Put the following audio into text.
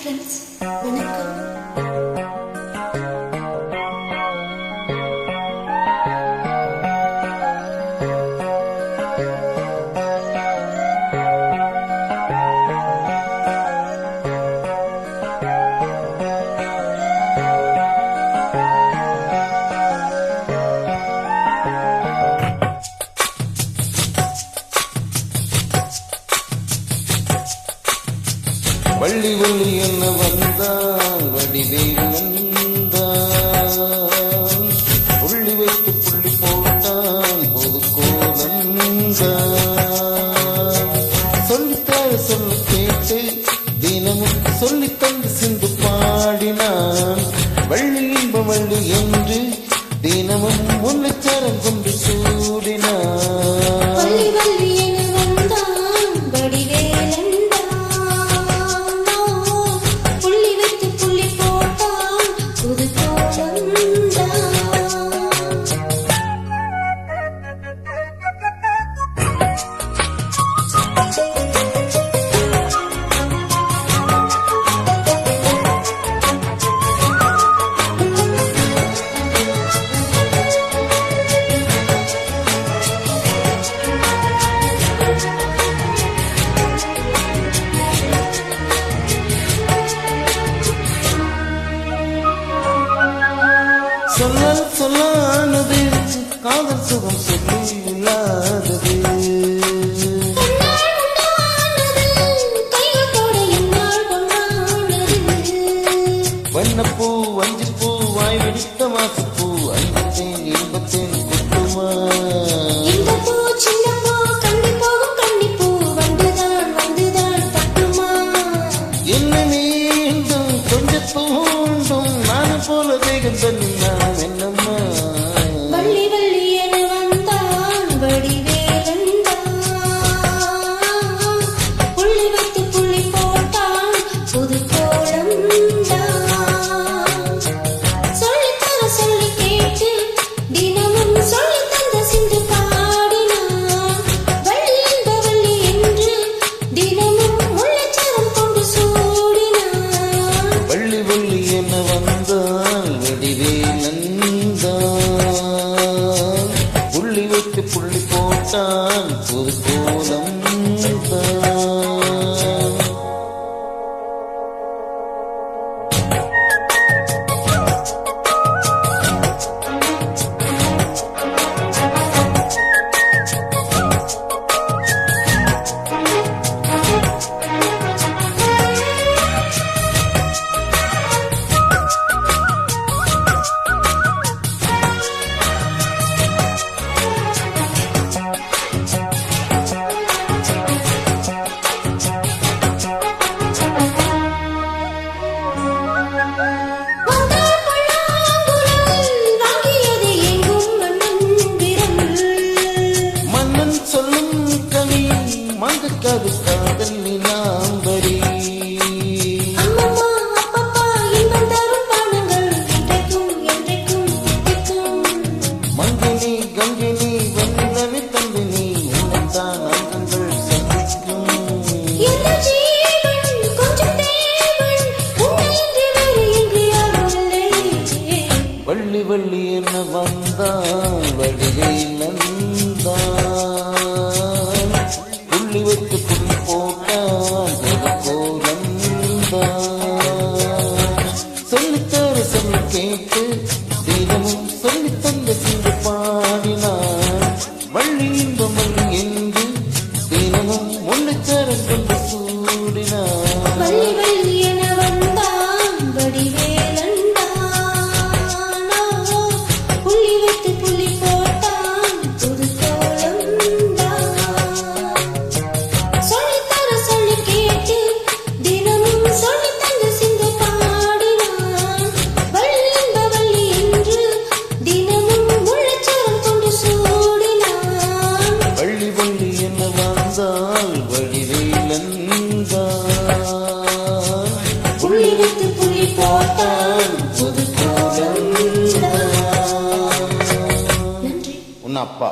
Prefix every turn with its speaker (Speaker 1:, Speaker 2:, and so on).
Speaker 1: Friends, வணக்கம்.
Speaker 2: வள்ளி வள்ளி என்ன வந்தான் வடிவேல் வந்தான், புள்ளி வைத்து புள்ளி போட்டான் பொது கோலந்தான். சொல்லித்தாழ சொல்ல கேட்டு தினமும் சொல்லி தந்து சிந்து பாடினான். வள்ளி இன்ப வள்ளி என்று தினமும் முன்னச்சாரம் கொண்டு சூடினான். சொல்லால் சொல்லானது காதல் சுகம் சொல்லி இல்லாதது. வண்ணப்பூ வஞ்சிப்பூ வாய் வெடித்த மாசப்பூ அன்பத்தேன் இன்பத்தேன் குட்டுமா. என்ன மீண்டும் கொஞ்சம் தூண்டும் நான் போல தேகம் தண்ணி நான் என்னம்மா.
Speaker 1: வள்ளி வள்ளி என வந்தான் வடிவேலந்தான், புள்ளி வைத்து புள்ளி போட்டான் புது கோலந்தான். சொல்லித்தர சொல்லி கேட்டு தினமும் சொல்லி தந்த சிந்து பாடினான். வள்ளி என்ப வள்ளி என்று தினமும் முள்ளச்சரம் கொண்டு சூடினான்.
Speaker 2: வள்ளி வள்ளி என்ன வந்தான் வடிவேலந்தான், புள்ளி வைத்து புள்ளி போட்டான் புது கோலம் தான். மங்கைக்காது காதல் நீலாம்பரி. மங்கினி கங்கினி வந்தனி தந்தினி உன்னைத்தான் அங்கங்கள் சந்திக்கும். வள்ளி வள்ளி என்ன வந்தான் வடிவேல் நந்தான், புள்ளி வைத்து புள்ளி போட்டான் கோலந்தான். சொல்லித்தர சொல்லி கேட்டு தினமும் சொல்லி தந்த சிந்து பாடினான். வள்ளி இன்பம் வள்ளி என்று தினமும் முன்னச்சாரம் கொண்டு சூடினான்.
Speaker 1: வள்ளி வள்ளி என வந்தான் வடிவேலந்தான், புள்ளி வைத்து புள்ளி போட்டான் புது கோலந்தான். சொல்லித்தர சொல்லி கேட்டு தினமும் சொல்லி தந்த சிந்து பாடினான். வள்ளி என்ப வள்ளி என்று தினமும் முள்ளச்சரம் கொண்டு சூடினான்.
Speaker 2: வள்ளி வள்ளி என்ன வந்தால் வடிவேலந்தான்,
Speaker 1: புள்ளி வைத்து புள்ளி போட்டான் புது கோலந்தான். நன்றி.
Speaker 2: உன் அப்பா.